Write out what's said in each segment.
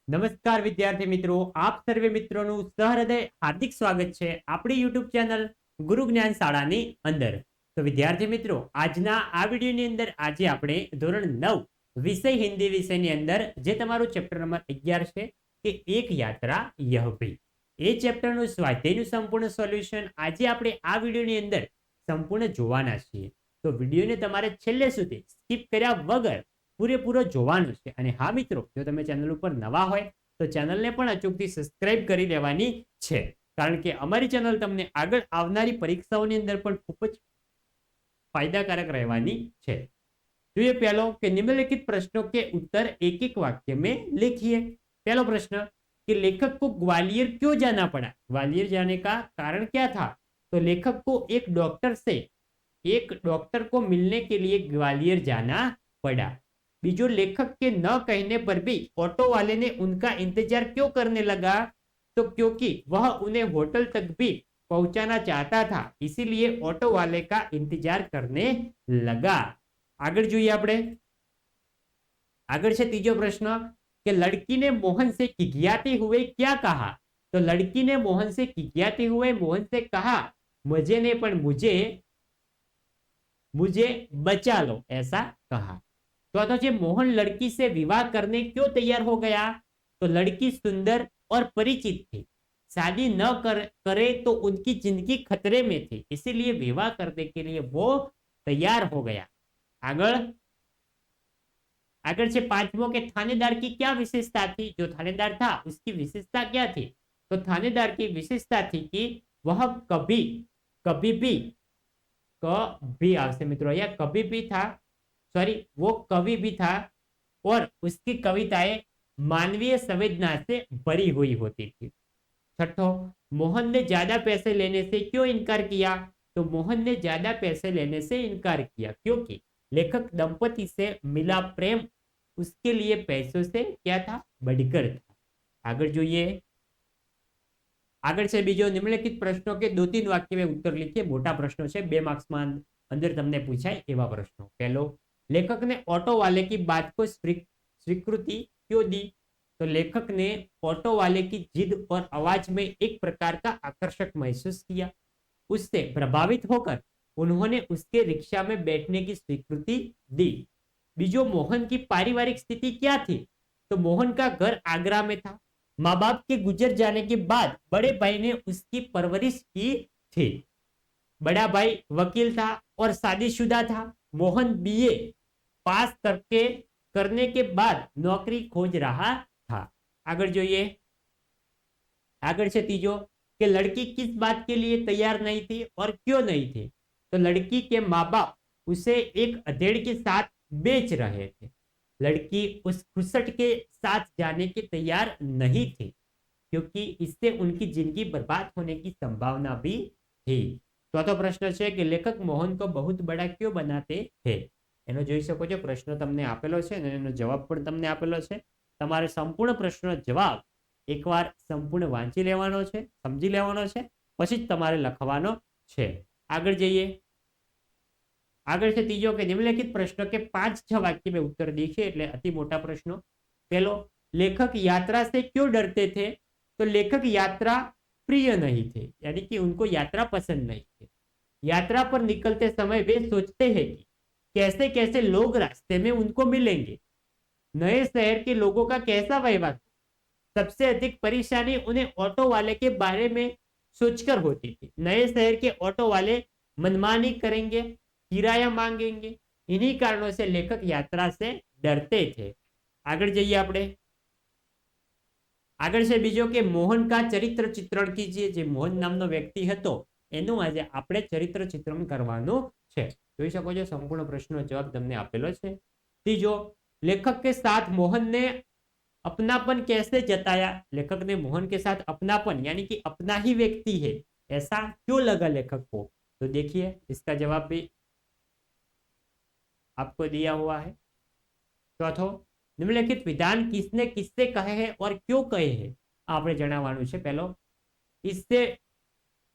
નમસ્કાર વિદ્યાર્થી મિત્રો, આપ સર્વે મિત્રોનું સહૃદય હાર્દિક સ્વાગત છે આપણી યુટ્યુબ ચેનલ ગુરુ જ્ઞાન શાળાની અંદર. તો વિદ્યાર્થી મિત્રો, આજના આ વિડીયોની અંદર આજે આપણે ધોરણ 9 વિષય હિન્દી વિષયની અંદર જે તમારું ચેપ્ટર નંબર 11 છે કે એક યાત્રા યહ ભી, એ ચેપ્ટરનું સ્વાધ્યાયનું સંપૂર્ણ સોલ્યુશન આજે આપણે આ વિડીયોની અંદર સંપૂર્ણ જોવાના છીએ. તો વિડીયોને તમારે છેલ્લે સુધી સ્કીપ કર્યા વગર પૂરેપૂરો જોવાનો છે. અને હા મિત્રો, જો તમે ચેનલ ઉપર નવા હોય તો ચેનલને પણ અચૂકથી સબસ્ક્રાઇબ કરી લેવાની છે, કારણ કે અમારી ચેનલ તમને આગળ આવનારી પરીક્ષાઓની અંદર પણ ખૂબ જ फायदाकारक रहवानी है. तो ये पहलो कि निम्नलिखित प्रश्नों के उत्तर एक एक वाक्य में लिखिए. पहला प्रश्न कि लेखक को ग्वालियर क्यों जाना पड़ा? ग्वालियर जाने का कारण क्या था? तो लेखक को एक डॉक्टर को मिलने के लिए ग्वालियर जाना पड़ा. बीजो, लेखक के न कहने पर भी ऑटो वाले ने उनका इंतजार क्यों करने लगा? तो क्योंकि वह उन्हें होटल तक भी पहुंचाना चाहता था, इसीलिए ऑटो वाले का इंतजार करने लगा. आगे જોઈએ આપણે. આગળ છે ત્રીજો પ્રશ્ન कि लड़की ने मोहन से खिखियाते हुए क्या कहा? तो लड़की ने मोहन से खिखियाते हुए मोहन से कहा, मुझे ने पर मुझे बचा लो, ऐसा कहा. तो जे मोहन लड़की से विवाह करने क्यों तैयार हो गया? तो लड़की सुंदर और परिचित थी, शादी न करे तो उनकी जिंदगी खतरे में थी, इसीलिए विवाह करने के लिए वो तैयार हो गया. आगळ आगळ से पांचवो के थानेदार की क्या विशेषता थी? जो थानेदार था उसकी विशेषता क्या थी? तो थानेदार की विशेषता थी कि वह कभी कभी भी आवश्यक मित्रों या कभी भी था, सॉरी, वो कवि भी था और उसकी कविताएं मानवीय संवेदना से भरी हुई होती थी. छठो, मोहन ने ज्यादा पैसे लेने से क्यों इनकार किया? तो मोहन ने ज्यादा पैसे लेने से इनकार किया क्योंकि लेखक दंपति से मिला प्रेम उसके लिए पैसों से क्या था? बढ़कर था. आगे જોઈએ. આગળ છે બીજો, નિમ્નલિખિત પ્રશ્નો કે 2-3 વાક્ય में उत्तर लिखिए. મોટા પ્રશ્નો છે, 2 માર્ક્સમાં અંદર તમને પૂછાય એવા પ્રશ્નો. પહેલો, लेखक ने ऑटो वाले की बात को स्वीकृति क्यों दी? तो लेखक ने ऑटो वाले की जिद और आवाज में एक प्रकार का आकर्षक महसूस किया. उससे प्रभावित होकर उन्होंने उसके रिक्शा में बैठने की स्वीकृति दी. बीजो, मोहन की पारिवारिक स्थिति क्या थी? तो मोहन का घर आगरा में था. माँ बाप के गुजर जाने के बाद बड़े भाई ने उसकी परवरिश की थी. बड़ा भाई वकील था और शादीशुदा था. मोहन बीए पास करने के बाद नौकरी खोज रहा था. आगे જોઈએ. आगे से तीजो कि लड़की किस बात के लिए तैयार नहीं थी और क्यों नहीं थी? तो लड़की के माँ बाप उसे एक अधेड़ के साथ बेच रहे थे. लड़की उस खुसट के साथ जाने के तैयार नहीं थी क्योंकि इससे उनकी जिंदगी बर्बाद होने की संभावना भी थी. चौथो प्रश्न है कि लेखक मोहन को बहुत बड़ा क्यों बनाते थे? એનો જોઈ શકો છો, પ્રશ્ન તમને આપેલો છે અને એનો જવાબ પણ તમને આપેલો છે. તમારે સંપૂર્ણ પ્રશ્નનો જવાબ એકવાર સંપૂર્ણ વાંચી લેવાનો છે, સમજી લેવાનો છે, પછી જ તમારે લખવાનો છે. આગળ જઈએ. આગળ છે ત્રીજો કે નિમ્નલિખિત प्रश्न के 5-6 वाक्य में उत्तर देखिए, એટલે અતિ મોટા પ્રશ્નો. પહેલો, लेखक यात्रा से क्यों डरते थे? तो लेखक यात्रा प्रिय नहीं थे, यानी कि उनको यात्रा पसंद नहीं थी. यात्रा पर निकलते समय वे सोचते हैं कि कैसे कैसे लोग रास्ते में उनको मिलेंगे, नए शहर के लोगों का कैसा व्यवहार. सबसे अधिक परेशानी उन्हें ऑटो वाले के बारे में सोचकर होती थी. नए शहर के ऑटो वाले मनमानी करेंगे, किराया मांगेंगे, इन्हीं कारणों से लेखक यात्रा से डरते थे. आगे जाइए આપણે. આગળ છે બીજો કે મોહન કા ચરિત્ર ચિત્રણ કીજીએ. જે મોહન નામનો વ્યક્તિ હતો એનું આજે આપણે ચરિત્ર ચિત્રણ કરવાનું છે. જોઈ શકો છો સંપૂર્ણ પ્રશ્નનો જવાબ તમને આપેલો છે. ત્રીજો, लेखक के साथ मोहन ने अपनापन कैसे जताया? लेखक ने मोहन के साथ अपनापन यानी कि अपना ही व्यक्ति है ऐसा क्यों लगा लेखक को? तो देखिए इसका जवाब भी आपको दिया हुआ है. चौथो, निम्नलिखित विधान किसने किससे कहे हैं और क्यों कहे हैं? आपने जણાવવાનું છે. पहलो, इससे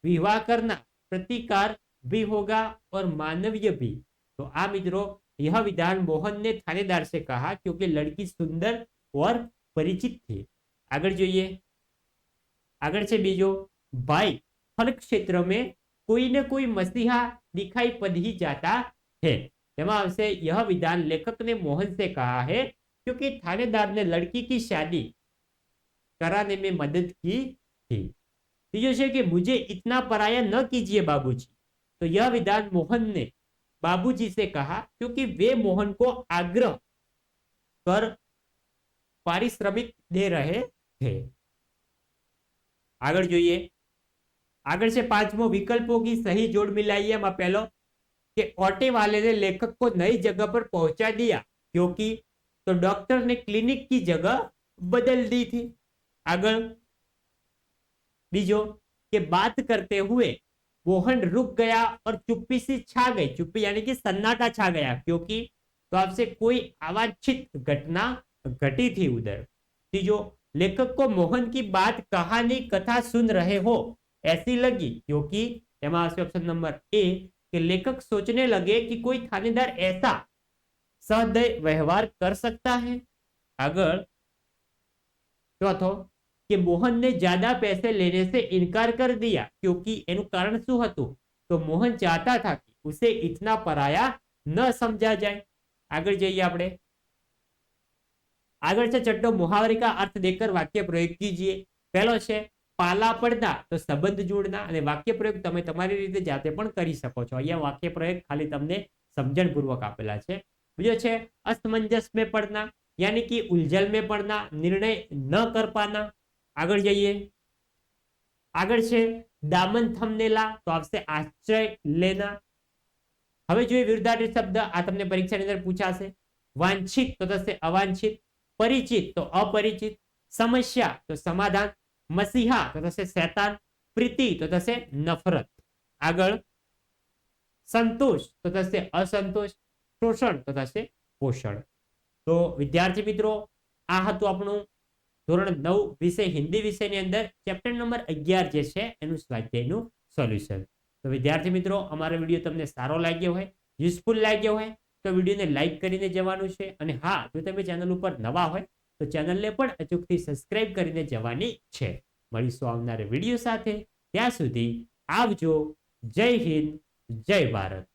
विवाह करना प्रतिकार भी होगा और मानवीय भी. तो आ मित्रों, यह विधान मोहन ने थानेदार से कहा क्योंकि लड़की सुंदर और परिचित थी. આગળ જોઈએ, આગળ છે બીજો, भाई हर क्षेत्र में कोई न कोई मसीहा दिखाई पड़ ही जाता है। તેમાં આવશે यह विधान लेखक ने मोहन से कहा है क्योंकि थानेदार ने लड़की की शादी कराने में मदद की थी। तीजो है कि मुझे इतना पराया न कीजिए बाबूजी। तो यह विधान मोहन ने बाबूजी से कहा क्योंकि वे मोहन को आग्रह कर पारिश्रमिक दे रहे थे। આગળ જોઈએ, આગળ છે પાંચમો, विकल्पों की सही जोड़ मिलाइए। में पहलो कि ऑटे वाले ने लेखक को नई जगह पर पहुंचा दिया क्योंकि, तो डॉक्टर ने क्लिनिक की जगह बदल दी थी। આગળ बीजो कि बात करते हुए मोहन रुक गया और चुप्पी सी छा गई। चुप्पी यानी कि सन्नाटा छा गया क्योंकि, तो आपसे कोई अवांछित घटना घटी थी उधर। तीजो, लेखक को मोहन की बात कहानी कथा सुन रहे हो ऐसी लगी क्योंकि, एमा ऑप्शन नंबर ए कि लेखक सोचने लगे कि कोई थानेदार ऐसा सहृदय व्यवहार कर सकता है। આગળ चौथो कि मोहन ने ज्यादा पैसे लेने से इनकार कर दिया क्योंकि એનું કારણ શું હતું? તો મોહન ચાહતા था कि उसे इतना पराया न समझा जाए। આગળ જઈએ આપણે, આગળ છે છઠ્ઠો, मुहावरे का अर्थ देकर वाक्य प्रयोग कीजिए। પહેલો છે પાલા પડતા, તો સંબંધ જોડના, અને વાક્ય પ્રયોગ તમે તમારી રીતે જાતે પણ કરી શકો છો। અહીંયા વાક્ય પ્રયોગ ખાલી તમને સમજણપૂર્વક આપેલા છે। બીજો છે असमंजस में पड़ना यानी कि उलझन में पड़ना, निर्णय न कर पाना। આગળ જઈએ, આગળ છે દામન થંબનેલા, તો આવશે આશ્રય લેના। હવે જોઈએ વિરુદ્ધાર્થી શબ્દ, આ તમને પરીક્ષાની અંદર પૂછાશે। વાંછિત તો થશે અવાંછિત, પરિચિત તો અપરિચિત, સમસ્યા તો સમાધાન, મસીહા તો થશે શૈતાન, પ્રીતિ તો થશે નફરત। આગળ સંતોષ તો થશે અસંતોષ, શોષણ તો થશે પોષણ। તો વિદ્યાર્થી મિત્રો, આ હતું આપણું ધોરણ 9 વિષય હિન્દી વિષયની અંદર ચેપ્ટર નંબર 11 જે છે એનું સ્વાધ્યાયનું સોલ્યુશન। તો વિદ્યાર્થી મિત્રો, અમારો વિડીયો તમને સારો લાગ્યો હોય, યુઝફુલ લાગ્યો હોય તો વિડીયોને લાઈક કરીને જવાનું છે। અને હા, જો તમે ચેનલ ઉપર નવા હોય તો ચેનલને પણ અચૂકથી સબસ્ક્રાઇબ કરીને જવાની છે। મળીશું આવનારા વિડીયો સાથે, ત્યાં સુધી આવજો। જય હિન્દ, જય ભારત।